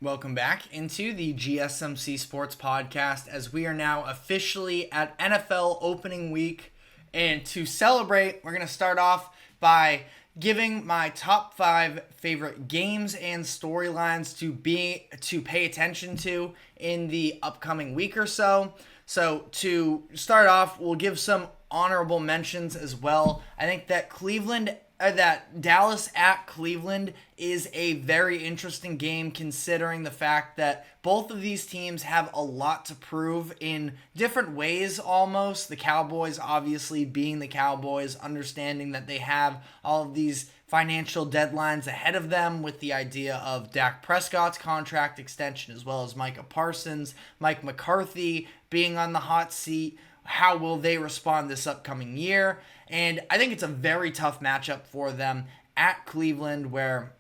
Welcome back into the GSMC Sports Podcast as we are now officially at NFL opening week. And to celebrate, we're going to start off by giving my top 5 favorite games and storylines to pay attention to in the upcoming week or so. So to start off, we'll give some honorable mentions as well. I think that Dallas at Cleveland is a very interesting game considering the fact that both of these teams have a lot to prove in different ways almost. The Cowboys obviously being the Cowboys, understanding that they have all of these financial deadlines ahead of them with the idea of Dak Prescott's contract extension as well as Micah Parsons, Mike McCarthy being on the hot seat. How will they respond this upcoming year? And I think it's a very tough matchup for them at Cleveland, where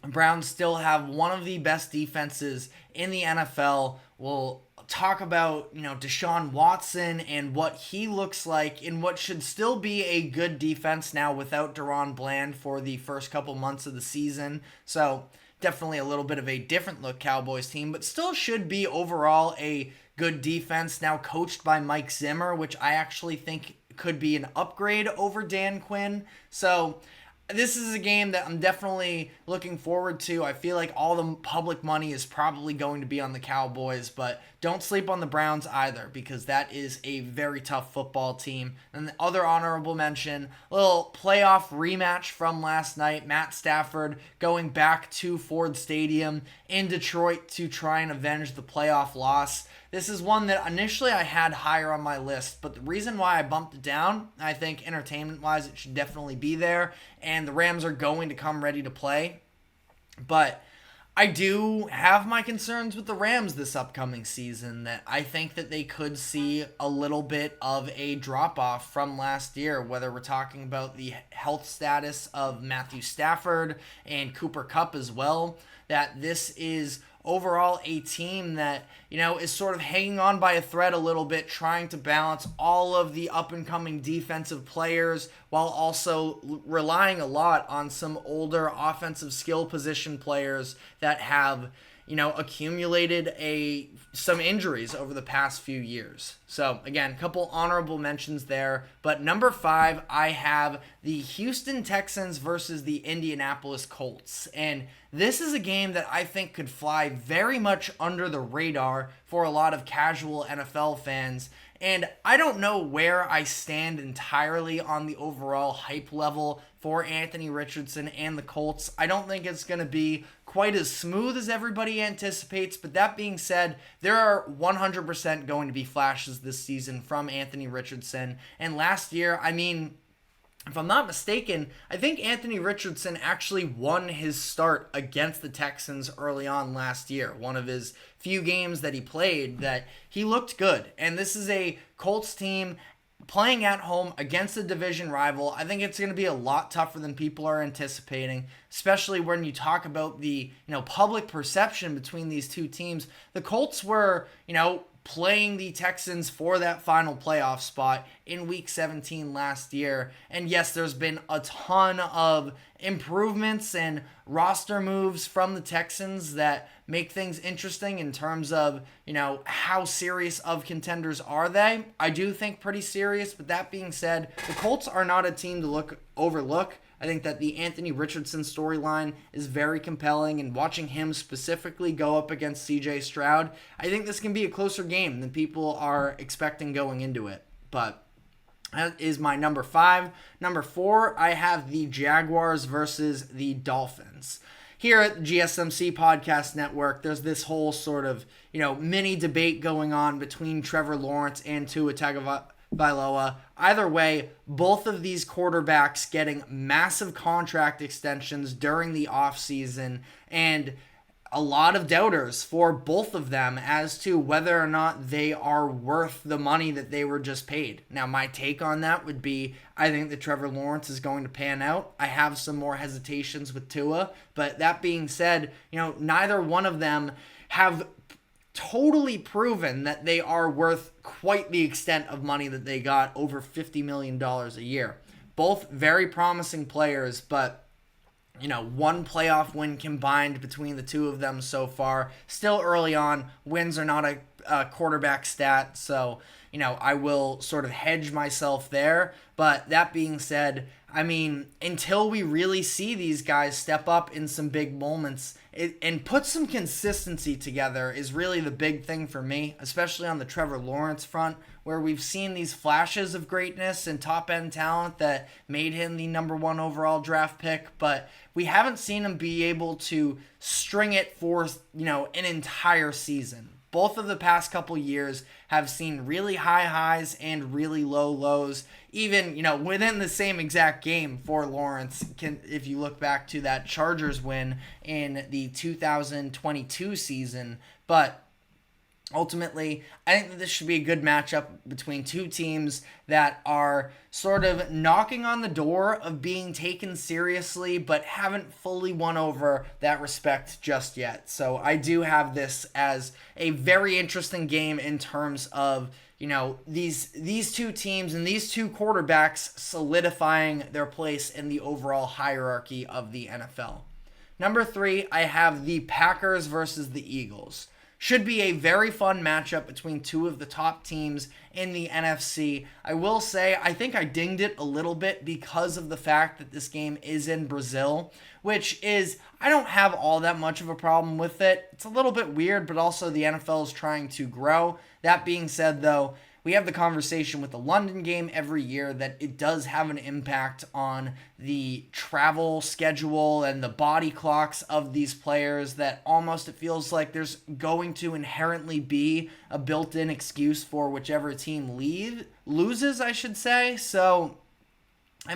Browns still have one of the best defenses in the NFL. We'll talk about, Deshaun Watson and what he looks like in what should still be a good defense now without Deron Bland for the first couple months of the season. So definitely a little bit of a different look Cowboys team, but still should be overall a good defense now coached by Mike Zimmer, which I actually think could be an upgrade over Dan Quinn. So this is a game that I'm definitely looking forward to. I feel like all the public money is probably going to be on the Cowboys, but don't sleep on the Browns either because that is a very tough football team. And the other honorable mention, a little playoff rematch from last night. Matt Stafford going back to Ford Stadium in Detroit to try and avenge the playoff loss. This is one that initially I had higher on my list, but the reason why I bumped it down, I think entertainment-wise it should definitely be there, and the Rams are going to come ready to play. But I do have my concerns with the Rams this upcoming season, that I think that they could see a little bit of a drop-off from last year, whether we're talking about the health status of Matthew Stafford and Cooper Kupp as well, that this is overall a team that, is sort of hanging on by a thread a little bit, trying to balance all of the up-and-coming defensive players while also relying a lot on some older offensive skill position players that have, accumulated some injuries over the past few years. So, again, a couple honorable mentions there. But number 5, I have the Houston Texans versus the Indianapolis Colts. And this is a game that I think could fly very much under the radar for a lot of casual NFL fans. And I don't know where I stand entirely on the overall hype level for Anthony Richardson and the Colts. I don't think it's going to be quite as smooth as everybody anticipates, but that being said, there are 100% going to be flashes this season from Anthony Richardson. And last year, if I'm not mistaken, I think Anthony Richardson actually won his start against the Texans early on last year. One of his few games that he played that he looked good. And this is a Colts team playing at home against a division rival. I think it's going to be a lot tougher than people are anticipating, especially when you talk about the, public perception between these two teams. The Colts were, playing the Texans for that final playoff spot in Week 17 last year. And yes, there's been a ton of improvements and roster moves from the Texans that make things interesting in terms of, how serious of contenders are they? I do think pretty serious, but that being said, the Colts are not a team to overlook. I think that the Anthony Richardson storyline is very compelling, and watching him specifically go up against CJ Stroud, I think this can be a closer game than people are expecting going into it. But that is my number 5. Number 4, I have the Jaguars versus the Dolphins. Here at the GSMC Podcast Network, there's this whole sort of, mini debate going on between Trevor Lawrence and Tua Tagovailoa. Either way, both of these quarterbacks getting massive contract extensions during the offseason, and a lot of doubters for both of them as to whether or not they are worth the money that they were just paid. Now, my take on that would be, I think that Trevor Lawrence is going to pan out. I have some more hesitations with Tua, but that being said, neither one of them have totally proven that they are worth quite the extent of money that they got, over $50 million a year. Both very promising players, but one playoff win combined between the two of them so far. Still early on. Wins are not a quarterback stat, so, I will sort of hedge myself there. But that being said, until we really see these guys step up in some big moments and put some consistency together is really the big thing for me, especially on the Trevor Lawrence front, where we've seen these flashes of greatness and top-end talent that made him the number 1 overall draft pick, but we haven't seen him be able to string it for, an entire season. Both of the past couple years have seen really high highs and really low lows, even, within the same exact game for Lawrence. If you look back to that Chargers win in the 2022 season. But ultimately, I think that this should be a good matchup between two teams that are sort of knocking on the door of being taken seriously, but haven't fully won over that respect just yet. So I do have this as a very interesting game in terms of, these two teams and these two quarterbacks solidifying their place in the overall hierarchy of the NFL. Number 3, I have the Packers versus the Eagles. Should be a very fun matchup between two of the top teams in the NFC. I will say, I think I dinged it a little bit because of the fact that this game is in Brazil, which is, I don't have all that much of a problem with it. It's a little bit weird, but also the NFL is trying to grow. That being said, though, we have the conversation with the London game every year that it does have an impact on the travel schedule and the body clocks of these players, that almost it feels like there's going to inherently be a built-in excuse for whichever team loses, I should say. So, I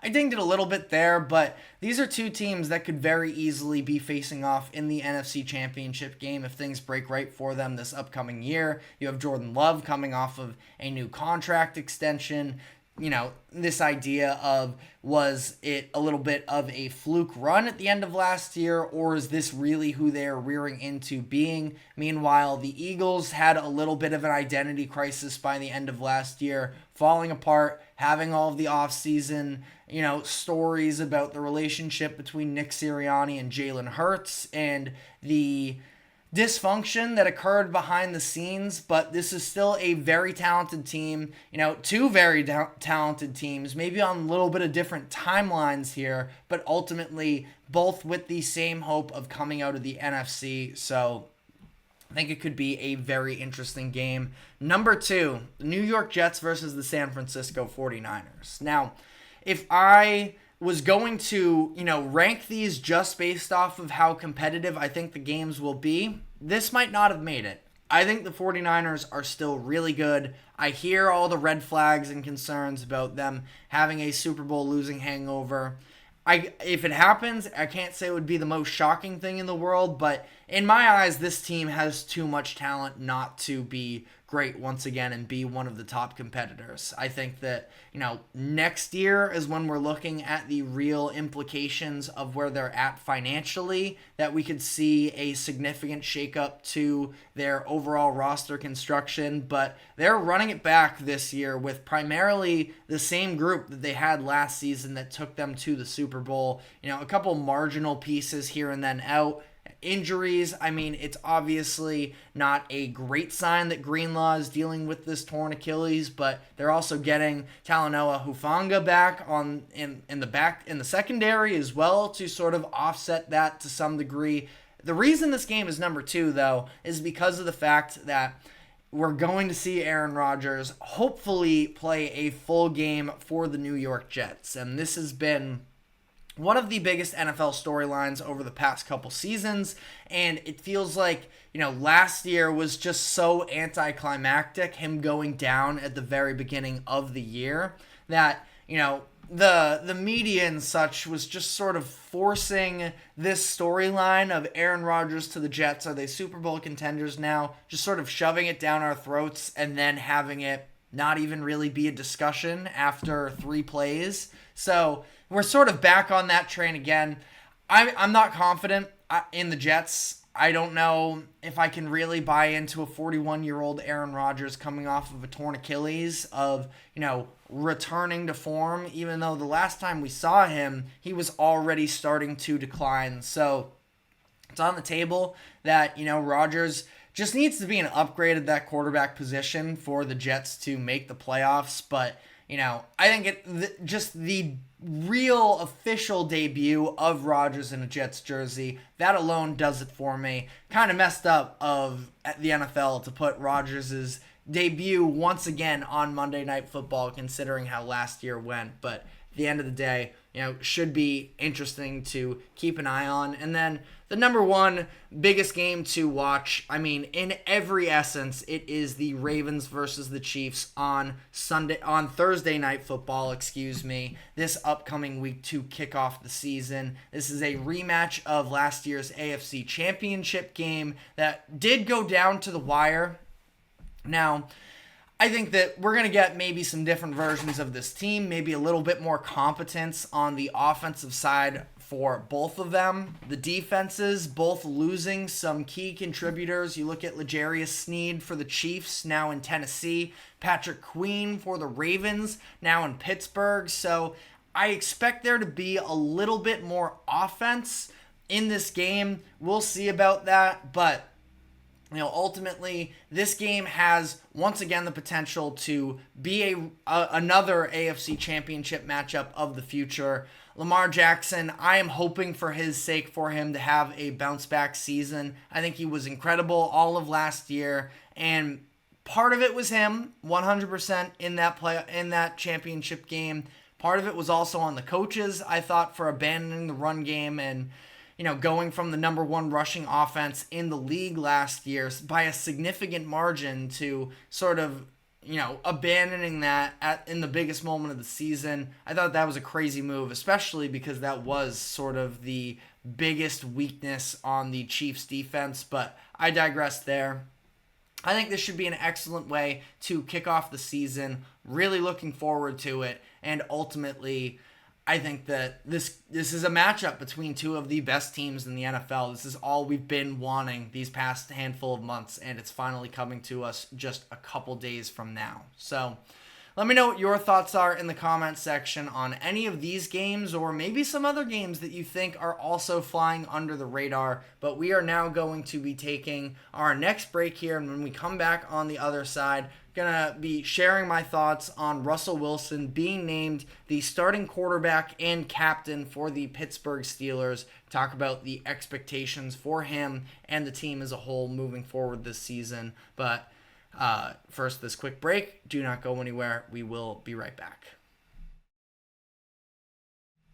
dinged it a little bit there, but these are two teams that could very easily be facing off in the NFC Championship game if things break right for them this upcoming year. You have Jordan Love coming off of a new contract extension. This idea of, was it a little bit of a fluke run at the end of last year, or is this really who they're rearing into being? Meanwhile, the Eagles had a little bit of an identity crisis by the end of last year, falling apart, having all of the offseason, stories about the relationship between Nick Sirianni and Jalen Hurts and the dysfunction that occurred behind the scenes. But this is still a very talented team, two very talented teams, maybe on a little bit of different timelines here, but ultimately both with the same hope of coming out of the NFC. So I think it could be a very interesting game. Number 2, the New York Jets versus the San Francisco 49ers. Now, if I was going to, rank these just based off of how competitive I think the games will be, this might not have made it. I think the 49ers are still really good. I hear all the red flags and concerns about them having a Super Bowl losing hangover. If it happens, I can't say it would be the most shocking thing in the world, but in my eyes, this team has too much talent not to be great once again and be one of the top competitors. I think that, next year is when we're looking at the real implications of where they're at financially, that we could see a significant shakeup to their overall roster construction, but they're running it back this year with primarily the same group that they had last season that took them to the Super Bowl. A couple marginal pieces here and then out. Injuries, it's obviously not a great sign that Greenlaw is dealing with this torn Achilles, but they're also getting Talanoa Hufanga back in the secondary as well to sort of offset that to some degree. The reason this game is number 2, though, is because of the fact that we're going to see Aaron Rodgers hopefully play a full game for the New York Jets, and this has been one of the biggest NFL storylines over the past couple seasons, and it feels like, last year was just so anticlimactic, him going down at the very beginning of the year, that, the media and such was just sort of forcing this storyline of Aaron Rodgers to the Jets. Are they Super Bowl contenders now? Just sort of shoving it down our throats and then having it not even really be a discussion after 3 plays. So we're sort of back on that train again. I'm not confident in the Jets. I don't know if I can really buy into a 41-year-old Aaron Rodgers coming off of a torn Achilles of, returning to form, even though the last time we saw him, he was already starting to decline. So it's on the table that, Rodgers just needs to be an upgrade at that quarterback position for the Jets to make the playoffs. But, I think just the real official debut of Rodgers in a Jets jersey, that alone does it for me. Kind of messed up of the NFL to put Rodgers' debut once again on Monday Night Football, considering how last year went. But at the end of the day, should be interesting to keep an eye on. And then the number one biggest game to watch, in every essence, it is the Ravens versus the Chiefs on Thursday Night Football, this upcoming week to kick off the season. This is a rematch of last year's AFC Championship game that did go down to the wire. Now, I think that we're going to get maybe some different versions of this team, maybe a little bit more competence on the offensive side for both of them. The defenses, both losing some key contributors. You look at L'Jarius Sneed for the Chiefs, now in Tennessee. Patrick Queen for the Ravens, now in Pittsburgh. So I expect there to be a little bit more offense in this game. We'll see about that, but ultimately, this game has, once again, the potential to be another AFC Championship matchup of the future. Lamar Jackson, I am hoping for his sake for him to have a bounce-back season. I think he was incredible all of last year, and part of it was him, 100% in that championship game. Part of it was also on the coaches, I thought, for abandoning the run game and going from the number one rushing offense in the league last year by a significant margin to sort of, abandoning that in the biggest moment of the season. I thought that was a crazy move, especially because that was sort of the biggest weakness on the Chiefs defense, but I digress there. I think this should be an excellent way to kick off the season. Really looking forward to it, and ultimately, I think that this is a matchup between two of the best teams in the NFL. This is all we've been wanting these past handful of months, and it's finally coming to us just a couple days from now. So let me know what your thoughts are in the comments section on any of these games, or maybe some other games that you think are also flying under the radar. But we are now going to be taking our next break here, and when we come back on the other side, gonna be sharing my thoughts on Russell Wilson being named the starting quarterback and captain for the Pittsburgh Steelers. Talk about the expectations for him and the team as a whole moving forward this season. But first, this quick break. Do not go anywhere. We will be right back.